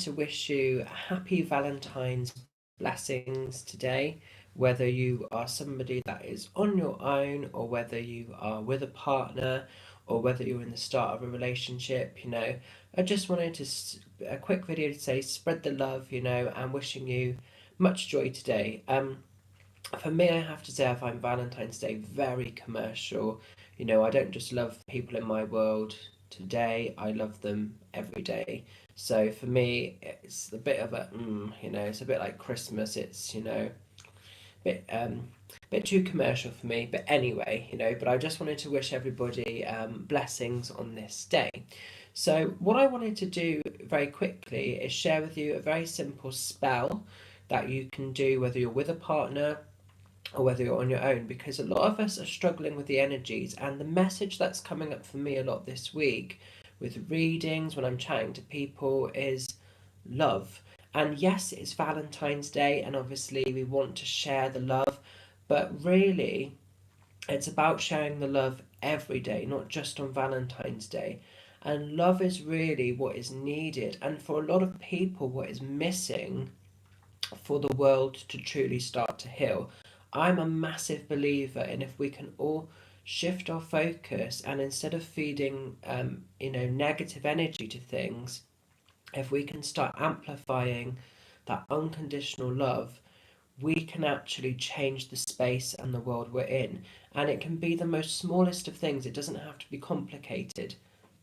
to wish you a happy Valentine's blessings today, whether you are somebody that is on your own or whether you are with a partner or whether you're in the start of a relationship. I just wanted to a quick video to say spread the love, and wishing you much joy today. For me, I have to say I find Valentine's Day very commercial. I don't just love people in my world today, I love them every day. So for me, it's a bit of a, it's a bit like Christmas. It's, bit bit too commercial for me. But anyway, but I just wanted to wish everybody blessings on this day. So what I wanted to do very quickly is share with you a very simple spell that you can do whether you're with a partner or whether you're on your own, because a lot of us are struggling with the energies. And the message that's coming up for me a lot this week with readings when I'm chatting to people is love. And yes, it's Valentine's Day, and obviously we want to share the love, but really it's about sharing the love every day, not just on Valentine's Day. And love is really what is needed, and for a lot of people, what is missing for the world to truly start to heal. I'm a massive believer in if we can all shift our focus, and instead of feeding negative energy to things, if we can start amplifying that unconditional love, we can actually change the space and the world we're in. And it can be the most smallest of things. It doesn't have to be complicated,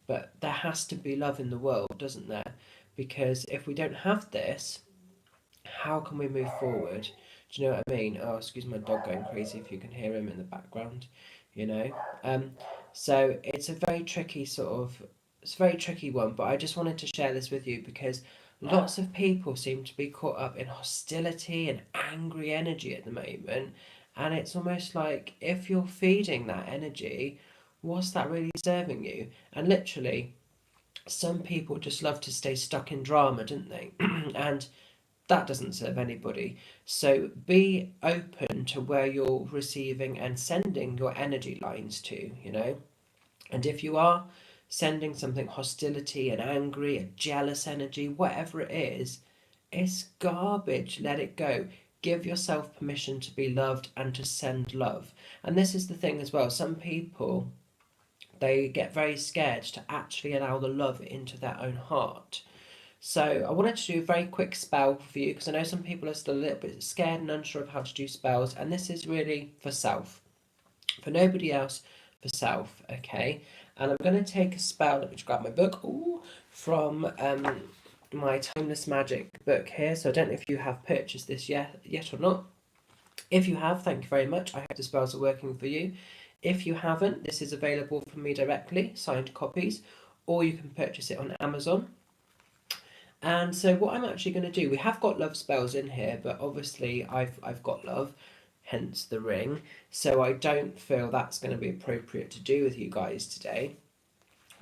but there has to be love in the world, doesn't there? Because if we don't have this, how can we move forward? Do you know what I mean? Oh, excuse my dog going crazy if you can hear him in the background, you know. Um, so it's a very tricky it's a very tricky one, but I just wanted to share this with you because lots of people seem to be caught up in hostility and angry energy at the moment, and it's almost like if you're feeding that energy, what's that really serving you? And literally, some people just love to stay stuck in drama, don't they? And that doesn't serve anybody. So be open to where you're receiving and sending your energy lines to. And if you are sending something hostility and angry, a jealous energy, whatever it is, it's garbage. Let it go. Give yourself permission to be loved and to send love. And this is the thing as well. Some people, they get very scared to actually allow the love into their own heart. So I wanted to do a very quick spell for you because I know some people are still a little bit scared and unsure of how to do spells, and this is really for self, for nobody else, for self, okay? And I'm going to take a spell, let me just grab my book, from my Timeless Magic book here. So I don't know if you have purchased this yet or not. If you have, thank you very much. I hope the spells are working for you. If you haven't, this is available from me directly, signed copies, or you can purchase it on Amazon. And so what I'm actually going to do, we have got love spells in here, but obviously I've got love, hence the ring. So I don't feel that's going to be appropriate to do with you guys today,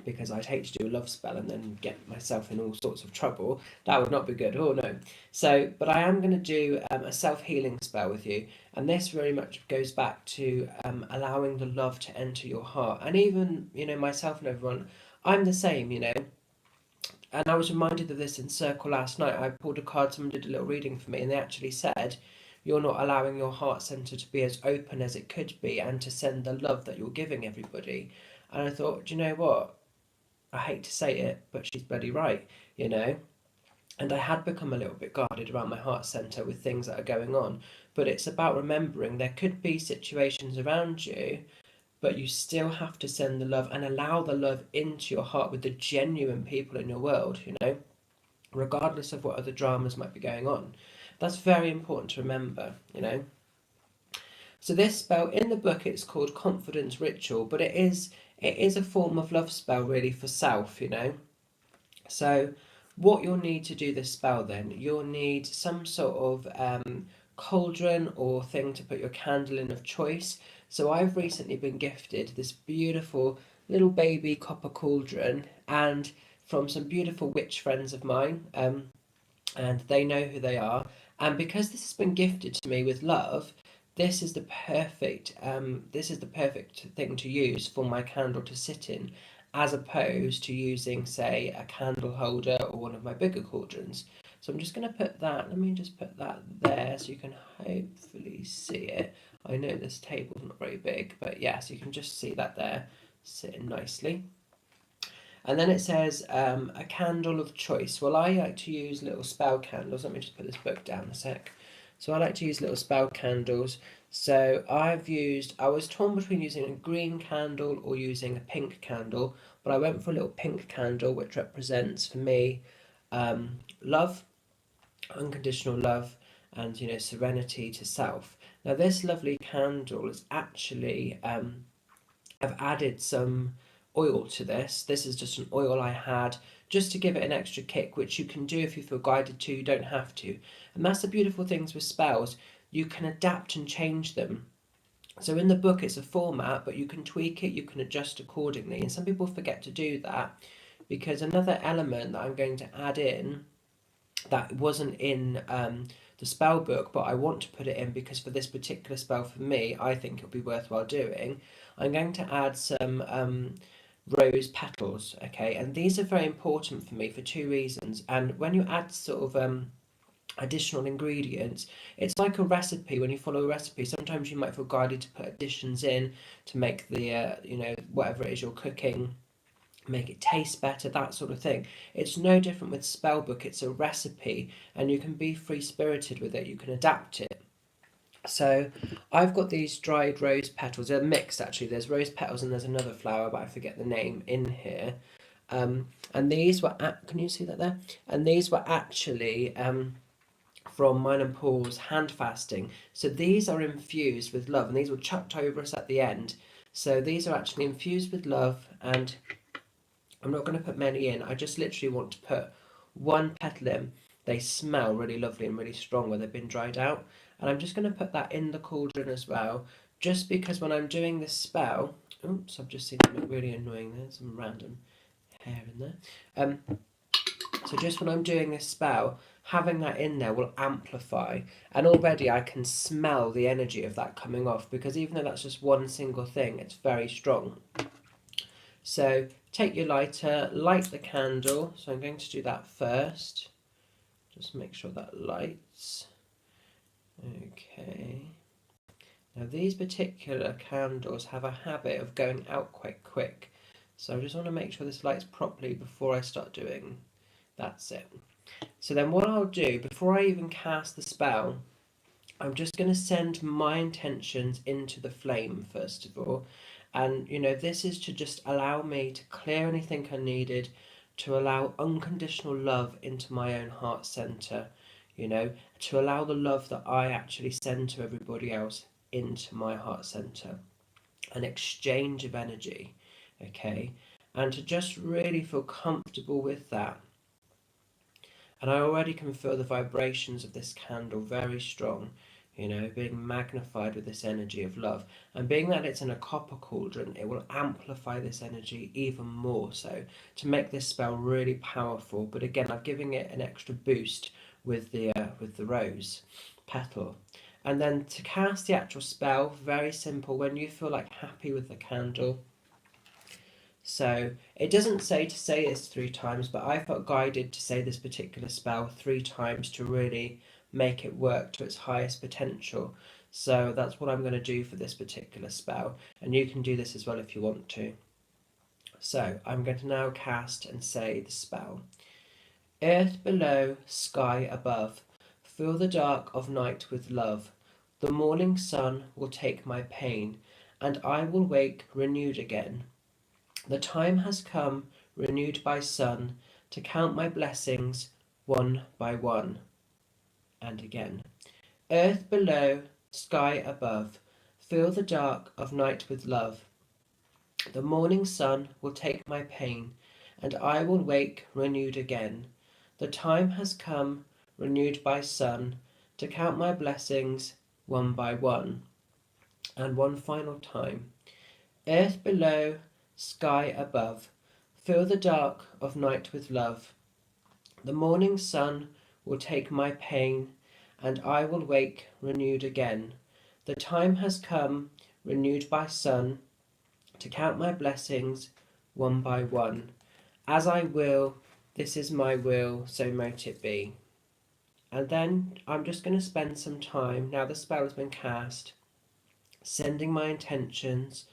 because I'd hate to do a love spell and then get myself in all sorts of trouble. That would not be good. Oh no. So, but I am going to do a self-healing spell with you, and this very much goes back to allowing the love to enter your heart. And even myself and everyone, I'm the same. And I was reminded of this in Circle last night. I pulled a card, someone did a little reading for me, and they actually said, you're not allowing your heart centre to be as open as it could be and to send the love that you're giving everybody. And I thought, do you know what? I hate to say it, but she's bloody right. And I had become a little bit guarded around my heart centre with things that are going on. But it's about remembering there could be situations around you, but you still have to send the love and allow the love into your heart with the genuine people in your world, regardless of what other dramas might be going on. That's very important to remember. So this spell in the book, it's called Confidence Ritual, but it is a form of love spell really for self. So what you'll need to do this spell then, you'll need some sort of cauldron or thing to put your candle in of choice. So I've recently been gifted this beautiful little baby copper cauldron, and from some beautiful witch friends of mine, and they know who they are. And because this has been gifted to me with love, this is the perfect thing to use for my candle to sit in. as opposed to using, say, a candle holder or one of my bigger cauldrons. So I'm just going to put that, let me just put that there so you can hopefully see it. I know this table's not very big, but yes, you can just see that there sitting nicely. And then it says a candle of choice. Well, I like to use little spell candles. Let me just put this book down a sec. So I like to use little spell candles. So I was torn between using a green candle or using a pink candle, but I went for a little pink candle, which represents for me love, unconditional love, and serenity to self. Now this lovely candle is actually I've added some oil to this. This is just an oil I had just to give it an extra kick, which you can do if you feel guided to. You don't have to. And that's the beautiful things with spells. You can adapt and change them. So in the book it's a format, but you can tweak it, you can adjust accordingly. And some people forget to do that, because another element that I'm going to add in that wasn't in the spell book, but I want to put it in because for this particular spell for me, I think it'll be worthwhile doing. I'm going to add some rose petals, okay? And these are very important for me for two reasons. And when you add sort of additional ingredients, it's like a recipe. When you follow a recipe, sometimes you might feel guided to put additions in to make the whatever it is you're cooking, make it taste better, that sort of thing. It's no different with spellbook. It's a recipe, and you can be free spirited with it. You can adapt it. So I've got these dried rose petals. They're mixed actually. There's rose petals and there's another flower, but I forget the name in here. And these were can you see that there? And these were actually from mine and Paul's hand fasting. So these are infused with love, and these were chucked over us at the end. So these are actually infused with love, and I'm not going to put many in. I just literally want to put one petal in. They smell really lovely and really strong where they've been dried out. And I'm just going to put that in the cauldron as well, just because when I'm doing this spell, oops, I've just seen something really annoying there, some random hair in there. So just when I'm doing this spell, having that in there will amplify. And already I can smell the energy of that coming off, because even though that's just one single thing, it's very strong. So take your lighter, light the candle. So I'm going to do that first. Just make sure that lights. Okay. Now these particular candles have a habit of going out quite quick. So I just want to make sure this lights properly before I start doing. That's it. So then what I'll do, before I even cast the spell, I'm just going to send my intentions into the flame first of all. And this is to just allow me to clear anything unneeded, to allow unconditional love into my own heart center, to allow the love that I actually send to everybody else into my heart center, an exchange of energy, okay? And to just really feel comfortable with that. And I already can feel the vibrations of this candle very strong, being magnified with this energy of love. And being that it's in a copper cauldron, it will amplify this energy even more so to make this spell really powerful. But again, I'm giving it an extra boost with the rose petal. And then to cast the actual spell, very simple. When you feel like happy with the candle, so it doesn't say to say this 3 times, but I felt guided to say this particular spell 3 times to really make it work to its highest potential. So that's what I'm going to do for this particular spell, and you can do this as well if you want to. So I'm going to now cast and say the spell. Earth below, sky above, fill the dark of night with love. The morning sun will take my pain, and I will wake renewed again. The time has come, renewed by sun, to count my blessings one by one. And again. Earth below, sky above, fill the dark of night with love. The morning sun will take my pain, and I will wake renewed again. The time has come, renewed by sun, to count my blessings one by one. And one final time. Earth below, sky above, fill the dark of night with love. The morning sun will take my pain, and I will wake renewed again. The time has come, renewed by sun, to count my blessings one by one. As I will, this is my will, so mote it be. And then I'm just going to spend some time, now the spell has been cast, sending my intentions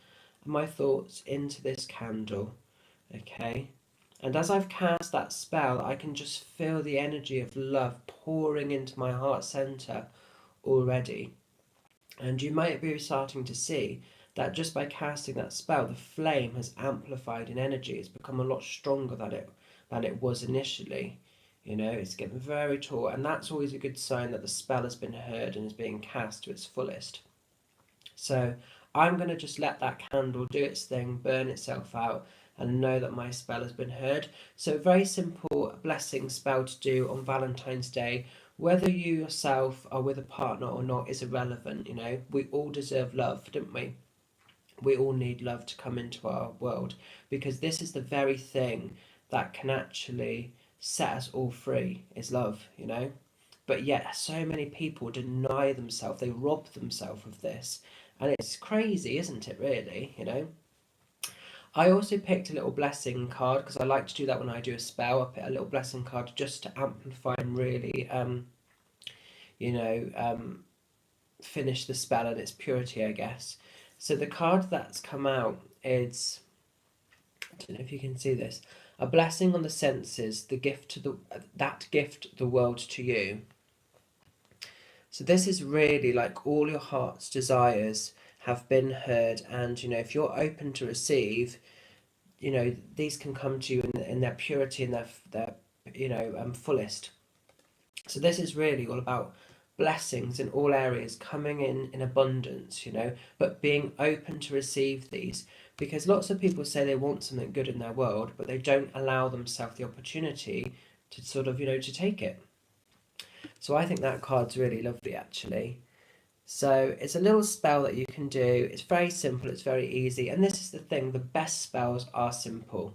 and my thoughts into this candle. Okay? And as I've cast that spell, I can just feel the energy of love pouring into my heart center already. And you might be starting to see that just by casting that spell, the flame has amplified in energy. It's become a lot stronger than it was initially. You know, it's getting very tall, and that's always a good sign that the spell has been heard and is being cast to its fullest. So I'm going to just let that candle do its thing, burn itself out, and know that my spell has been heard. So, very simple blessing spell to do on Valentine's Day. Whether you yourself are with a partner or not is irrelevant, you know. We all deserve love, don't we? We all need love to come into our world, because this is the very thing that can actually set us all free, is love, you know. But yet, so many people deny themselves, they rob themselves of this. And it's crazy, isn't it, really? You know? I also picked a little blessing card because I like to do that when I do a spell. I pick a little blessing card just to amplify and really, you know, finish the spell and its purity, I guess. So the card that's come out is, I don't know if you can see this, a blessing on the senses, the gift to the that gift the world to you. So this is really like all your heart's desires have been heard, and you know, if you're open to receive, you know, these can come to you in their purity and their you know, fullest. So this is really all about blessings in all areas coming in abundance, you know, but being open to receive these, because lots of people say they want something good in their world, but they don't allow themselves the opportunity to sort of, you know, to take it. So I think that card's really lovely, actually. So it's a little spell that you can do. It's very simple, it's very easy. And this is the thing, the best spells are simple.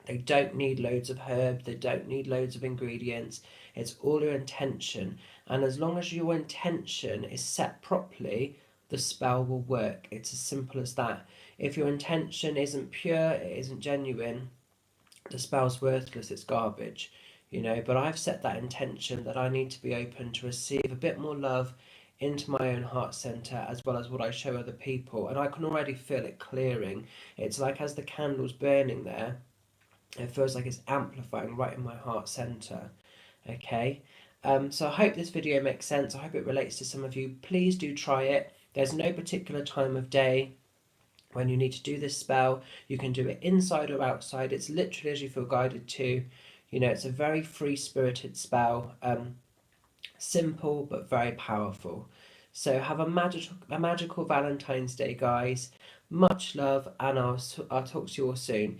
They don't need loads of herb, they don't need loads of ingredients. It's all your intention. And as long as your intention is set properly, the spell will work. It's as simple as that. If your intention isn't pure, it isn't genuine, the spell's worthless, it's garbage, you know. But I've set that intention that I need to be open to receive a bit more love into my own heart center as well as what I show other people, and I can already feel it clearing. It's like as the candle's burning there, it feels like it's amplifying right in my heart center. Okay. So I hope this video makes sense. I hope it relates to some of you. Please do try it. There's no particular time of day when you need to do this spell. You can do it inside or outside. It's literally as you feel guided to. You know, it's a very free spirited spell. Simple but very powerful. So have a magical Valentine's Day, guys. Much love, and I'll talk to you all soon.